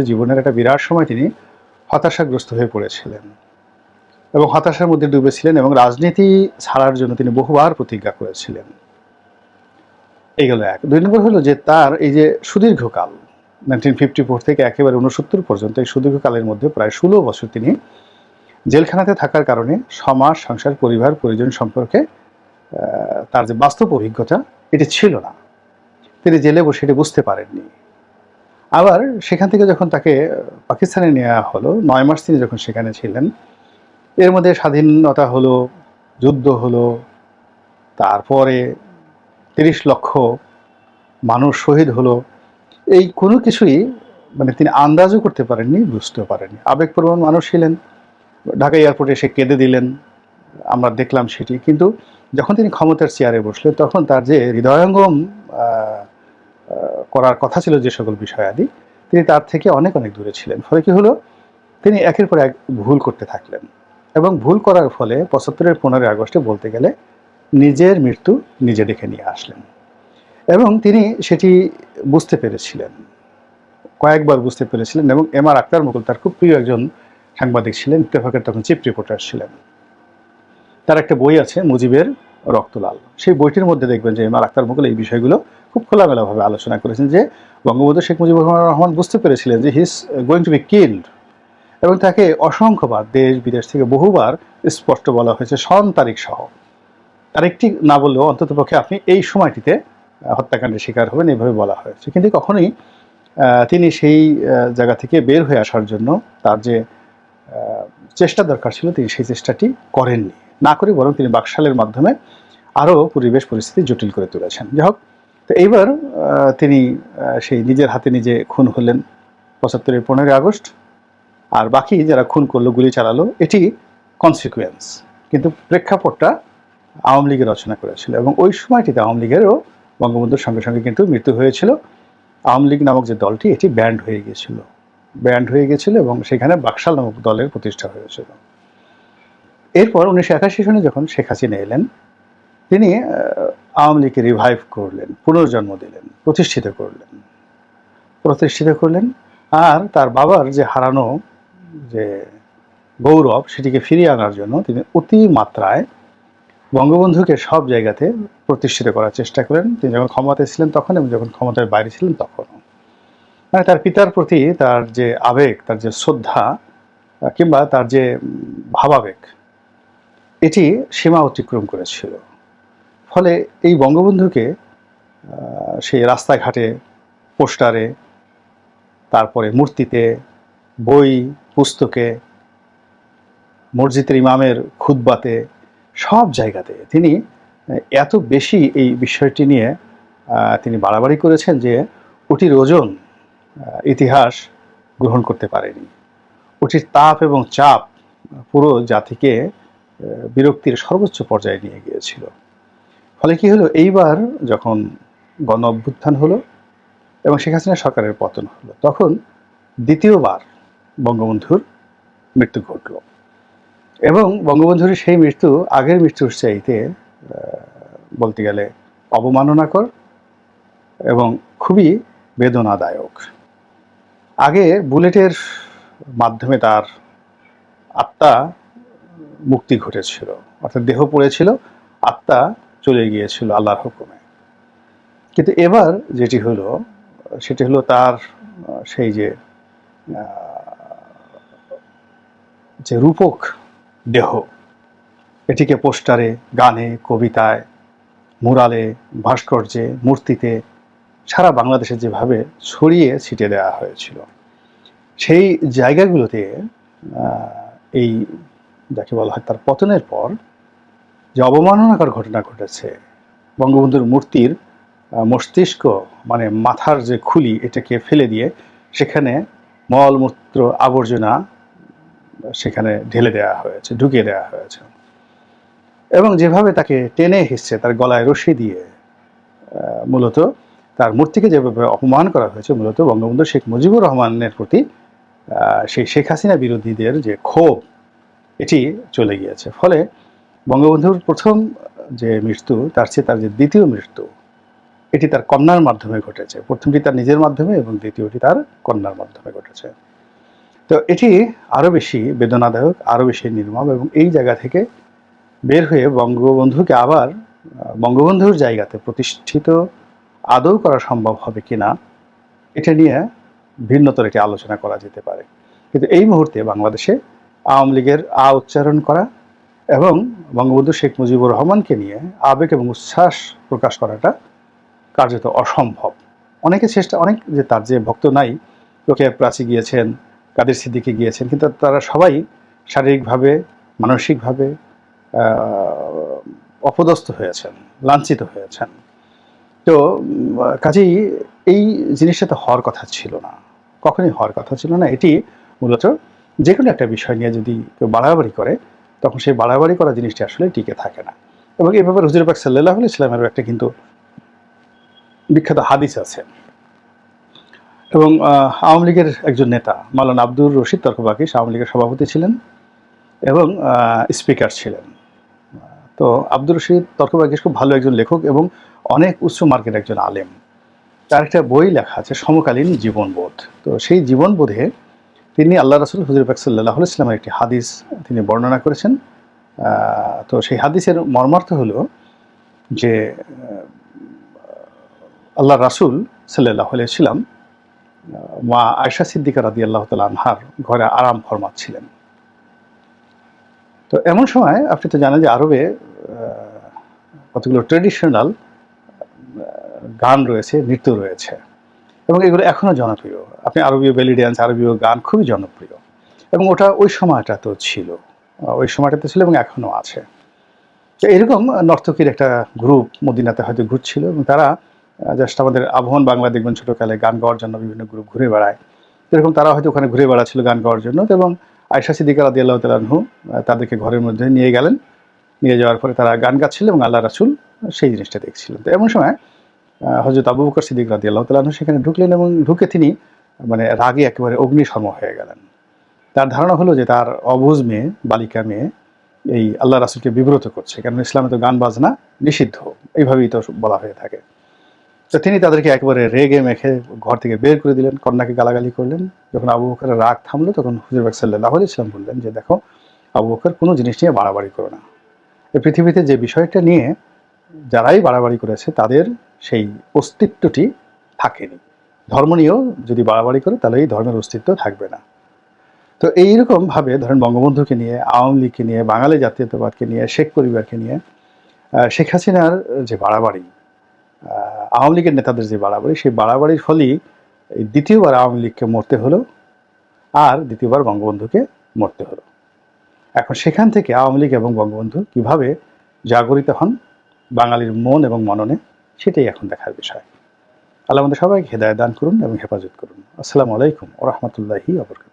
জীবনের একটা বিরাট সময় তিনি হতাশাগ্রস্ত হয়ে পড়েছিলেন এবং হতাশার মধ্যে ডুবেছিলেন এবং রাজনীতি ছাড়ার জন্য তিনি বহুবার প্রতিজ্ঞা করেছিলেন। এইগুলো এক। ২ নম্বর হলো যে তার এই যে সুদীর্ঘকাল 1954 থেকে একেবারে ৬৯ পর্যন্ত এই সুদীর্ঘকালের মধ্যে প্রায় ১৬ বছর তিনি জেলখানাতে থাকার কারণে সমাজ, সংসার, পরিবার, পরিজন সম্পর্কে তার যে বাস্তব অভিজ্ঞতা এটি ছিল না। তিনি জেলে বসে এটি বুঝতে পারেননি। আবার সেখান থেকে যখন তাকে পাকিস্তানে নেওয়া হলো, ৯ মাস তিনি যখন সেখানে ছিলেন, এর মধ্যে স্বাধীনতা হলো, যুদ্ধ হলো, তারপরে ৩০ লক্ষ মানুষ শহীদ হলো। এই কোনো কিছুই মানে তিনি আন্দাজও করতে পারেননি, বুঝতেও পারেননি। আবেগপ্রবণ মানুষ ছিলেন। ঢাকা এয়ারপোর্টে এসে কেঁদে দিলেন, আমরা দেখলাম সেটি। কিন্তু যখন তিনি ক্ষমতার চেয়ারে বসলেন তখন তার যে হৃদয়ঙ্গম করার কথা ছিল যে সকল বিষয়াদি, তিনি তার থেকে অনেক অনেক দূরে ছিলেন। ফলে কি হলো, তিনি একের পর এক ভুল করতে থাকলেন এবং ভুল করার ফলে ৭৫-এর ১৫ই আগস্টে বলতে গেলে নিজের মৃত্যু নিজে ডেকে নিয়ে আসলেন এবং তিনি সেটি বুঝতে পেরেছিলেন, কয়েকবার বুঝতে পেরেছিলেন। এবং এম আর আক্তার মুকুল তার খুব প্রিয় একজন সাংবাদিক ছিলেন, ইত্তেফাকের তখন চিফ রিপোর্টার ছিলেন। তার একটা বই আছে মুজিবের রক্তলাল। সেই বইটির মধ্যে দেখবেন যে এম আর আক্তার মুকুল এই বিষয়গুলো খুব খোলামেলাভাবে আলোচনা করেছেন যে বঙ্গবন্ধু শেখ মুজিবুর রহমান বুঝতে পেরেছিলেন যে he is going to be killed এবং তাকে অসংখ্যবার দেশ বিদেশ থেকে বহুবার স্পষ্ট বলা হয়েছে সন তারিখ সহ। তারিখটি না বললেও অন্ততপক্ষে আপনি এই সময়টিতে হত্যাকাণ্ডের শিকার হবেন, এইভাবে বলা হয়েছে। কিন্তু কখনোই তিনি সেই জায়গা থেকে বের হয়ে আসার জন্য তার যে চেষ্টা দরকার ছিল তিনি সেই চেষ্টাটি করেননি, না করে বরং তিনি বাকশালের মাধ্যমে আরও পরিবেশ পরিস্থিতি জটিল করে তুলেছেন। যাই হোক, তো এইবার তিনি সেই নিজের হাতে নিজে খুন হলেন ৭৫-এর ১৫ই আগস্ট। আর বাকি যারা খুন করলো, গুলি চালালো, এটি কনসিকুয়েন্স। কিন্তু প্রেক্ষাপটটা আওয়ামী লীগের রচনা করেছিল এবং ওই সময়টিতে আওয়ামী লীগেরও বঙ্গবন্ধুর সঙ্গে সঙ্গে কিন্তু মৃত্যু হয়েছিল। আওয়ামী লীগ নামক যে দলটি এটি ব্যান্ড হয়ে গেছিল এবং সেখানে বাকশাল নামক দলের প্রতিষ্ঠা হয়েছিল। এরপর ১৯৮১ সনে যখন শেখ হাসিনা এলেন, তিনি আওয়ামী লীগকে রিভাইভ করলেন, পুনর্জন্ম দিলেন, প্রতিষ্ঠিত করলেন। আর তার বাবার যে হারানো যে গৌরব সেটিকে ফিরিয়ে আনার জন্য তিনি অতিমাত্রায় বঙ্গবন্ধুকে সব জায়গাতে প্রতিষ্ঠিত করার চেষ্টা করেন। তিনি যখন ক্ষমতায় ছিলেন তখন এবং যখন ক্ষমতার বাইরে ছিলেন তখনও। মানে তার পিতার প্রতি তার যে আবেগ, তার যে শ্রদ্ধা কিংবা তার যে ভাবাবেগ, এটি সীমা অতিক্রম করেছিল। ফলে এই বঙ্গবন্ধুকে সেই রাস্তাঘাটে, পোস্টারে, তারপরে মূর্তিতে, বই পুস্তকে, মসজিদের ইমামের খুতবাতে, সব জায়গাতে তিনি এত বেশি এই বিষয়টি নিয়ে তিনি বাড়াবাড়ি করেছেন যে ওটির ওজন ইতিহাস গ্রহণ করতে পারেনি। ওটির তাপ এবং চাপ পুরো জাতিকে বিরক্তির সর্বোচ্চ পর্যায়ে নিয়ে গিয়েছিল। ফলে কি হলো, এইবার যখন গণ অভ্যুত্থান হলো এবং শেখ হাসিনা সরকারের পতন হলো, তখন দ্বিতীয়বার বঙ্গবন্ধুর মৃত্যু ঘটল এবং বঙ্গবন্ধুর সেই মৃত্যু আগের মৃত্যুর চাইতে বলতে গেলে অবমাননাকর এবং খুবই বেদনাদায়ক। আগে বুলেটের মাধ্যমে তার আত্মা মুক্তি ঘটেছিল, অর্থাৎ দেহ পড়েছিল, আত্মা চলে গিয়েছিল আল্লাহর হুকুমে। কিন্তু এবার যেটি হলো সেটি হলো তার সেই যে রূপক দেহ, এটিকে পোস্টারে, গানে, কবিতায়, মুরালে, ভাস্কর্যে, মূর্তিতে সারা বাংলাদেশে যেভাবে ছড়িয়ে ছিটিয়ে দেওয়া হয়েছিল, সেই জায়গাগুলোতে এই যাকে বলা হয় তার পতনের পর যে অবমাননাকর ঘটনা ঘটেছে, বঙ্গবন্ধুর মূর্তির মস্তিষ্ক মানে মাথার যে খুলি এটাকে ফেলে দিয়ে সেখানে মলমূত্র আবর্জনা সেখানে ঢেলে দেওয়া হয়েছে, ঢুকিয়ে দেওয়া হয়েছে এবং যেভাবে তাকে টেনে হিসছে তার গলায় রশি দিয়ে, মূলত তার মূর্তিকে যেভাবে অপমান করা হয়েছে, মূলত বঙ্গবন্ধু শেখ মুজিবুর রহমানের প্রতি সেই শেখ হাসিনা বিরোধীদের যে ক্ষোভ এটি চলে গিয়েছে। ফলে বঙ্গবন্ধুর প্রথম যে মৃত্যু তার চেয়ে তার যে দ্বিতীয় মৃত্যু এটি তার কন্যার মাধ্যমে ঘটেছে। প্রথমটি তার নিজের মাধ্যমে এবং দ্বিতীয়টি তার কন্যার মাধ্যমে ঘটেছে। তো এটি আরও বেশি বেদনাদায়ক, আরও বেশি নির্মম, এবং এই জায়গা থেকে বের হয়ে বঙ্গবন্ধুকে আবার বঙ্গবন্ধুর জায়গাতে প্রতিষ্ঠিত আদৌ করা সম্ভব হবে কিনা এটা নিয়ে ভিন্নতর একটি আলোচনা করা যেতে পারে। কিন্তু এই মুহূর্তে বাংলাদেশে আওয়ামী লীগের উচ্চারণ করা এবং বঙ্গবন্ধু শেখ মুজিবুর রহমানকে নিয়ে আবেগ এবং উচ্ছ্বাস প্রকাশ করাটা কার্যত অসম্ভব। অনেক যে তার যে ভক্ত নাই, রোকেয়া প্রাচী গিয়েছেন, কাদের সিদ্দিকী গিয়েছেন, কিন্তু তারা সবাই শারীরিকভাবে, মানসিকভাবে অপদস্থ হয়েছেন, লাঞ্ছিত হয়েছেন। তো কাজেই এই জিনিসটা তো হওয়ার কথা ছিল না, কখনোই হওয়ার কথা ছিল না। এটি মূলত যে কোনো একটা বিষয় নিয়ে যদি কেউ বাড়াবাড়ি করে, তখন সেই বাড়াবাড়ি করা জিনিসটি আসলে টিকে থাকে না। এবং এই ব্যাপারে হুজুর পাক সাল্লাল্লাহু আলাইহি ওয়াসাল্লামের একটা কিন্তু বিখ্যাত হাদিস আছে। এবং আওয়ামী লীগের একজন নেতা মাওলানা আব্দুর রশিদ তর্কবাগীশ আওয়ামী লীগের সভাপতি ছিলেন এবং স্পিকার ছিলেন। তো আব্দুর রশিদ তর্কবাগীশ খুব ভালো একজন লেখক এবং অনেক উচ্চ মার্গের একজন আলেম। তার একটা বই লেখা আছে সমকালীন জীবনবোধ। তো সেই জীবনবোধে তিনি আল্লাহ রাসূল হুজুর পাক সাল্লাল্লাহু আলাইহি ওয়াসাল্লামের একটি হাদিস তিনি বর্ণনা করেছেন। তো সেই হাদিসের মর্মার্থ হলো যে আল্লাহ রাসূল সাল্লাল্লাহু আলাইহি ওয়াসাল্লাম মা আয়েশা সিদ্দিকা রাদিয়াল্লাহু তাআলা আনহার ঘরে আরাম ফরমাচ্ছিলেন। তো এমন সময় আপনি তো জানেন যে আরবে কতগুলো ট্র্যাডিশনাল গান রয়েছে, নৃত্য রয়েছে, এবং এগুলো এখনও জনপ্রিয়। আপনি আরবীয় বেলি ড্যান্স, আরবীয় গান খুবই জনপ্রিয়, এবং ওটা ওই সময়টা তো ছিল, ওই সময়টাতে ছিল এবং এখনও আছে। তো এরকম নর্তকীর একটা গ্রুপ মদিনাতে হয়তো ঘুরছিল, এবং তারা জাস্ট আমাদের আবহমান বাংলা দেখবেন ছোটোকালে গান গাওয়ার জন্য বিভিন্ন গ্রুপ ঘুরে বেড়ায়, এরকম তারা হয়তো ওখানে ঘুরে বেড়াচ্ছিল গান গাওয়ার জন্য। এবং আয়েশা সিদ্দিকা রাদিয়াল্লাহু তাআলা আনহু তাদেরকে ঘরের মধ্যে নিয়ে গেলেন। নিয়ে যাওয়ার পরে তারা গান গাচ্ছিল এবং আল্লাহ রাসূল সেই জিনিসটা দেখছিলেন। তো এমন সময় হযরত আবু বকর সিদ্দিক রাদিয়াল্লাহু তাআলা আনহু সেখানে ঢুকলেন, এবং ঢুকে তিনি মানে রাগে একেবারে অগ্নিশর্ম হয়ে গেলেন। তার ধারণা হলো যে তার অবুঝ মেয়ে, বালিকা মেয়ে এই আল্লাহ রাসূলকে বিব্রত করছে, কারণ ইসলামে তো গান বাজনা নিষিদ্ধ, এইভাবেই তো বলা হয়ে থাকে। তো তিনি তাদেরকে একেবারে রেগে মেখে ঘর থেকে বের করে দিলেন, কন্যাকে গালাগালি করলেন। যখন আবু বকরের রাগ থামলো, তখন হুজুর পাক সাল্লাল্লাহু আলাইহি ওয়াসাল্লাম বললেন যে, দেখো আবু বকর, কোনো জিনিস নিয়ে বাড়াবাড়ি করো না। এই পৃথিবীতে যে বিষয়টা নিয়ে যারাই বাড়াবাড়ি করেছে তাদের সেই অস্তিত্বটি থাকেনি। ধর্ম নিয়েও যদি বাড়াবাড়ি করে তাহলে এই ধর্মের অস্তিত্ব থাকবে না। তো এইরকমভাবে ধরেন বঙ্গবন্ধুকে নিয়ে, আওয়ামী লীগকে নিয়ে, বাঙালি জাতীয়তাবাদকে নিয়ে, শেখ পরিবারকে নিয়ে শেখ হাসিনার যে বাড়াবাড়ি, আওয়ামী লীগের নেতাদের যে বাড়াবাড়ি, সেই বাড়াবাড়ির ফলেই এই দ্বিতীয়বার আওয়ামী লীগকে মরতে হলো, আর দ্বিতীয়বার বঙ্গবন্ধুকে মরতে হলো। এখন সেখান থেকে আওয়ামী লীগ এবং বঙ্গবন্ধু কিভাবে জাগরিত হন বাঙালির মন এবং মননে, সেটাই এখন দেখার বিষয়। আল্লাহ আমাদের সবাইকে হেদায়েত দান করুন এবং হেফাজত করুন। আসসালামু আলাইকুম ওয়া রাহমাতুল্লাহি ওয়া বারাকাতুহু।